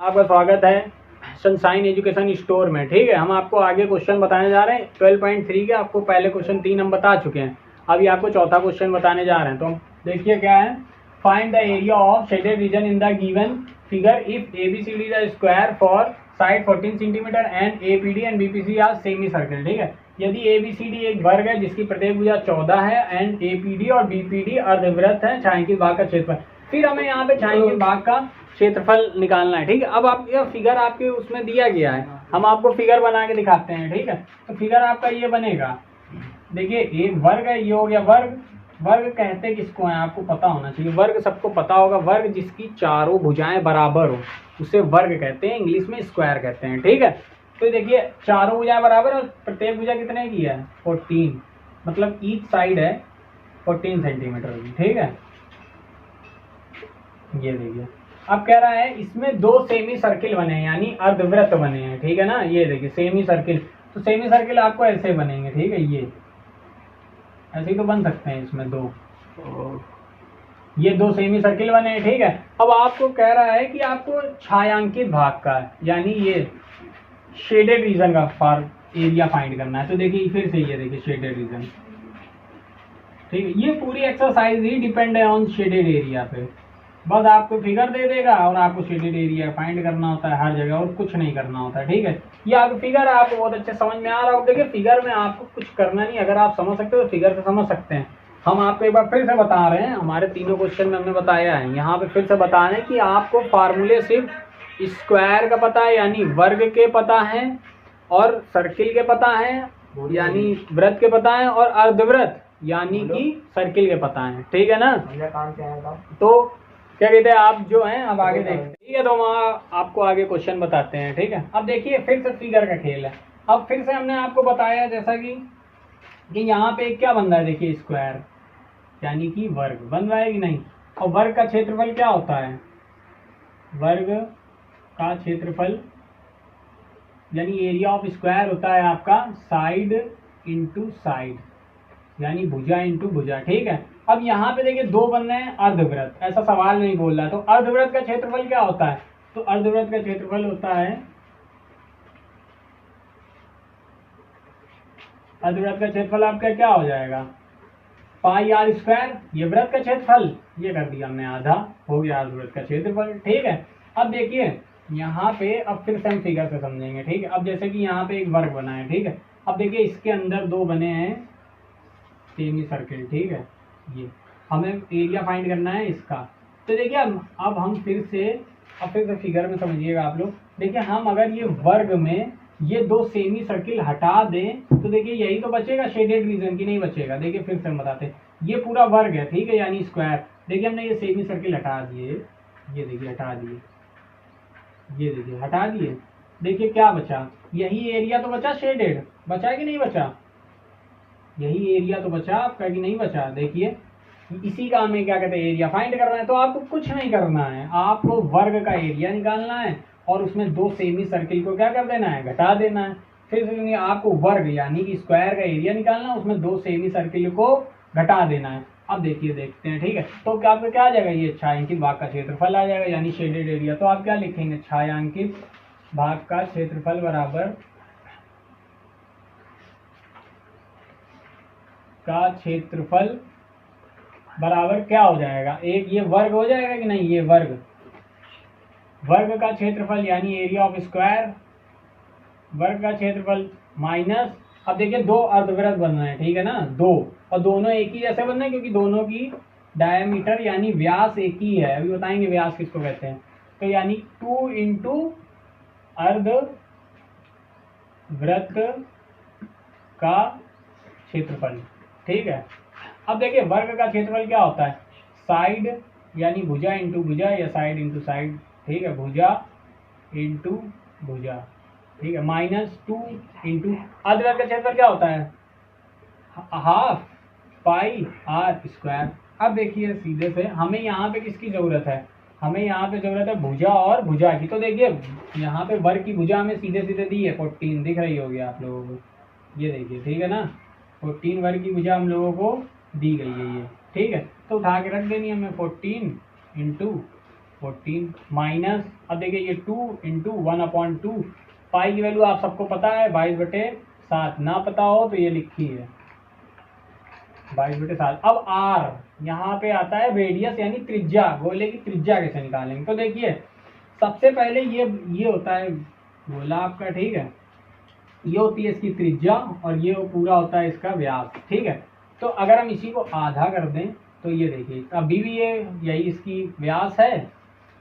आपका स्वागत है सनशाइन एजुकेशन स्टोर में। ठीक है, हम आपको आगे क्वेश्चन बताने जा रहे हैं 12.3 के। आपको पहले क्वेश्चन 3 हम बता चुके हैं, अभी आपको चौथा क्वेश्चन बताने जा रहे हैं। तो देखिए क्या है, find the area of shaded region in the given figure if ABCD the square for side 14 centimetre and APD and BPC are semicircle. ठीक है, यदि एबीसीडी एक वर्ग है जिसकी प्रत्येक भुजा 14 है एंड एपीडी और बीपीडी अर्धवृत्त है छायांकित भाग का क्षेत्रफल। फिर हमें यहाँ पे छायांकित भाग का क्षेत्रफल निकालना है। ठीक है, अब आप यह फिगर आपके उसमें दिया गया है, हम आपको फिगर बना के दिखाते हैं। ठीक है, तो फिगर आपका ये बनेगा। देखिए एक वर्ग है, ये हो गया वर्ग। वर्ग कहते किसको है आपको पता होना चाहिए, वर्ग सबको पता होगा। वर्ग जिसकी चारों भुजाएं बराबर हो उसे वर्ग कहते हैं, इंग्लिश में स्क्वायर कहते हैं। ठीक है, तो देखिए चारों भुजाएं बराबर और प्रत्येक भुजा कितने की है 14, मतलब ईच साइड है 14 सेंटीमीटर की। ठीक है, ये देखिए अब कह रहा है इसमें दो सेमी सर्किल बने हैं यानी अर्धवृत्त बने हैं। ठीक है ना, ये देखिए सेमी सर्किल। तो सेमी सर्किल आपको ऐसे बनेंगे। ठीक है, ये ऐसे ही तो बन सकते हैं इसमें दो, ये दो सेमी सर्किल बने हैं। ठीक है, अब आपको कह रहा है कि आपको छायांकित भाग का यानी ये शेडेड रीजन का एरिया फाइंड करना है। तो देखिए फिर से ये देखिए शेडेड रीजन। ठीक है, ये पूरी एक्सरसाइज ही डिपेंड है ऑन शेडेड एरिया पे। बस आपको फिगर दे देगा और आपको शेडेड एरिया फाइंड करना होता है हर जगह, और कुछ नहीं करना होता है। ठीक है, ये आपको फिगर आपको बहुत अच्छे समझ में आ रहा हो। देखिए फिगर में आपको कुछ करना नहीं, अगर आप समझ सकते हो तो फिगर से समझ सकते हैं। हम आपको एक बार फिर से बता रहे हैं, हमारे तीनों क्वेश्चन में हमने बताया है, यहाँ पे फिर से बता रहे हैं कि आपको फार्मूले सिर्फ स्क्वायर का पता है यानी वर्ग के पता है, और सर्किल के पता है यानी वृत्त के पता है, और अर्धवृत्त यानी कि सर्किल के पता है। ठीक है ना, तो क्या कहते हैं आप जो हैं अब आगे देखते हैं। ठीक है, तो वहाँ आपको आगे क्वेश्चन बताते हैं। ठीक है, अब देखिए फिर से फिगर का खेल है। अब फिर से हमने आपको बताया जैसा कि यहाँ पे क्या बन रहा है, देखिए स्क्वायर यानी कि वर्ग बन रहा है कि नहीं। और वर्ग का क्षेत्रफल क्या होता है, वर्ग का क्षेत्रफल यानी एरिया ऑफ स्क्वायर होता है आपका साइड इंटू साइड यानी भुजा इंटू भुजा। ठीक है, अब यहाँ पे देखिए दो बन रहे हैं अर्धवृत्त, ऐसा सवाल नहीं बोल रहा है। तो अर्धवृत्त का क्षेत्रफल क्या होता है, तो अर्धवृत्त का क्षेत्रफल होता है, अर्धवृत्त का क्षेत्रफल आपका क्या हो जाएगा पाई आर स्क्वायर। ये वृत्त का क्षेत्रफल ये कर दिया हमने आधा, हो गया अर्धवृत्त का क्षेत्रफल। ठीक है, अब देखिए यहाँ पे अब फिर से हम फिगर से समझेंगे। ठीक है, अब जैसे कि यहाँ पे एक वर्ग बना है। ठीक है, अब देखिए इसके अंदर दो बने हैं सेमी सर्किल। ठीक है, ये हमें एरिया फाइंड करना है इसका। तो देखिए अब हम फिर से फिगर में समझिएगा आप लोग। देखिए हम अगर ये वर्ग में ये दो सेमी सर्किल हटा दें तो देखिए यही तो बचेगा शेडेड रीजन की, नहीं बचेगा। देखिए फिर से हम बताते हैं, ये पूरा वर्ग है। ठीक है, यानी स्क्वायर। देखिए हमने ये सेमी सर्किल हटा दिए, ये देखिए हटा दिए, ये देखिए हटा दिए। देखिए क्या बचा, यही एरिया तो बचा, शेडेड बचा कि नहीं बचा, यही एरिया तो बचा आपका कि नहीं बचा। देखिए इसी का हमें क्या कहते हैं एरिया फाइंड करना है। तो आपको कुछ नहीं करना है, आपको वर्ग का एरिया निकालना है और उसमें दो सेमी सर्किल को क्या कर देना है, घटा देना है। फिर से आपको वर्ग यानी कि स्क्वायर का एरिया निकालना है, उसमें दो सेमी सर्किल को घटा देना है। अब देखिए देखते हैं। ठीक है, तो क्या आपको क्या आ जाएगा, ये छायांकित भाग का क्षेत्रफल आ जाएगा यानी शेडेड एरिया। तो आप क्या लिखेंगे, छायांकित भाग का क्षेत्रफल बराबर का क्षेत्रफल बराबर क्या हो जाएगा, एक ये वर्ग हो जाएगा कि नहीं, ये वर्ग का क्षेत्रफल यानी एरिया ऑफ स्क्वायर, वर्ग का क्षेत्रफल माइनस। अब देखिए दो अर्धवृत्त बन रहे हैं। ठीक है ना, दो, और दोनों एक ही जैसे बन रहे हैं क्योंकि दोनों की डायमीटर यानी व्यास एक ही है। अभी बताएंगे व्यास किसको कहते हैं। तो यानी 2 इंटू अर्धवृत्त का क्षेत्रफल। ठीक है, अब देखिए वर्ग का क्षेत्रफल क्या होता है, साइड यानी भुजा इंटू भुजा या साइड इंटू साइड। ठीक है, भुजा इंटू भुजा। ठीक है, माइनस 2 इंटू अर्धवृत्त का क्षेत्रफल क्या होता है, हाफ पाई आर स्क्वायर। अब देखिए सीधे से हमें यहाँ पे किसकी जरूरत है, हमें यहाँ पे जरूरत है भुजा और भुजा की। तो देखिए यहाँ पे वर्ग की भुजा हमें सीधे सीधे दी है 14, दिख रही होगी आप लोगों को, ये देखिए। ठीक है ना, 14 वर्ग की भुजा हम लोगों को दी गई है ये। ठीक है, तो उठा के रख देनी हमें 14 इंटू 14 माइनस, अब देखिए ये 2 इंटू 1/2, पाई की वैल्यू आप सबको पता है 22/7, ना पता हो तो ये लिखी है 22/7। अब आर यहाँ पे आता है रेडियस यानी त्रिज्या, गोले की त्रिज्या कैसे निकालेंगे। तो देखिए सबसे पहले ये होता है गोला आपका, ठीक है, ये होती है इसकी त्रिज्या और ये पूरा होता है इसका व्यास, ठीक है। तो अगर हम इसी को आधा कर दें तो ये देखिए अभी भी ये यही इसकी व्यास है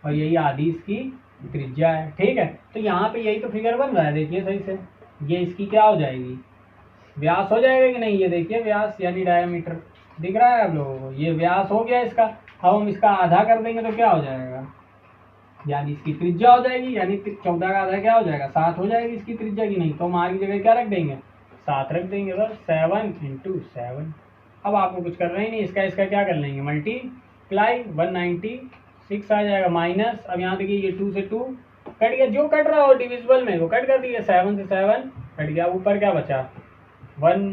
और यही आधी इसकी त्रिज्या है, ठीक है। तो यहाँ पे यही तो फिगर बन रहा है, देखिए सही से, ये इसकी क्या हो जाएगी, व्यास हो जाएगा कि नहीं। ये देखिए व्यास यानी डायमीटर दिख रहा है आप लोगों को, ये व्यास हो गया इसका। अब हम इसका आधा कर देंगे तो क्या हो जाएगा, यानी इसकी त्रिज्या हो जाएगी, यानी 14 का आधा क्या हो जाएगा, 7 हो जाएगी इसकी त्रिज्या की नहीं। तो हम आगे जगह क्या रख देंगे, 7 रख देंगे बस, 7 इंटू 7। अब आपको कुछ करना ही नहीं, इसका क्या कर लेंगे, मल्टीप्लाई, 196 आ जाएगा, माइनस, अब यहाँ देखिए ये 2 से 2 कट गया, जो कट रहा हो डिविजिबल में वो कट कर दिया, 7 से 7 कट गया, ऊपर क्या बचा 1,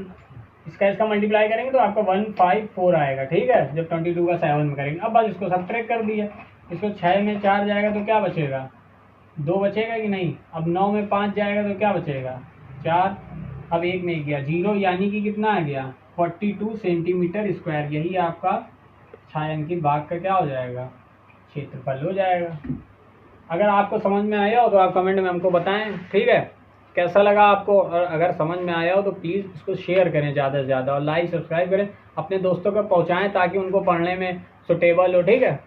इसका मल्टीप्लाई करेंगे तो आपका 154 आएगा, ठीक है, जब 22 का 7 में करेंगे। अब बस इसको सब्ट्रैक्ट कर दिया, इसको 6 में 4 जाएगा तो क्या बचेगा, 2 बचेगा कि नहीं। अब 9 में 5 जाएगा तो क्या बचेगा, 4। अब 1 में 1 गया 0, यानी कि कितना आ गया 42 सेंटीमीटर स्क्वायर। यही आपका छायांकित भाग का क्या हो जाएगा, क्षेत्रफल हो जाएगा। अगर आपको समझ में आया हो तो आप कमेंट में हमको बताएं, ठीक है, कैसा लगा आपको। और अगर समझ में आया हो तो प्लीज़ इसको शेयर करें ज़्यादा से ज़्यादा और लाइक सब्सक्राइब करें, अपने दोस्तों को पहुँचाएँ ताकि उनको पढ़ने में सुटेबल हो, ठीक है।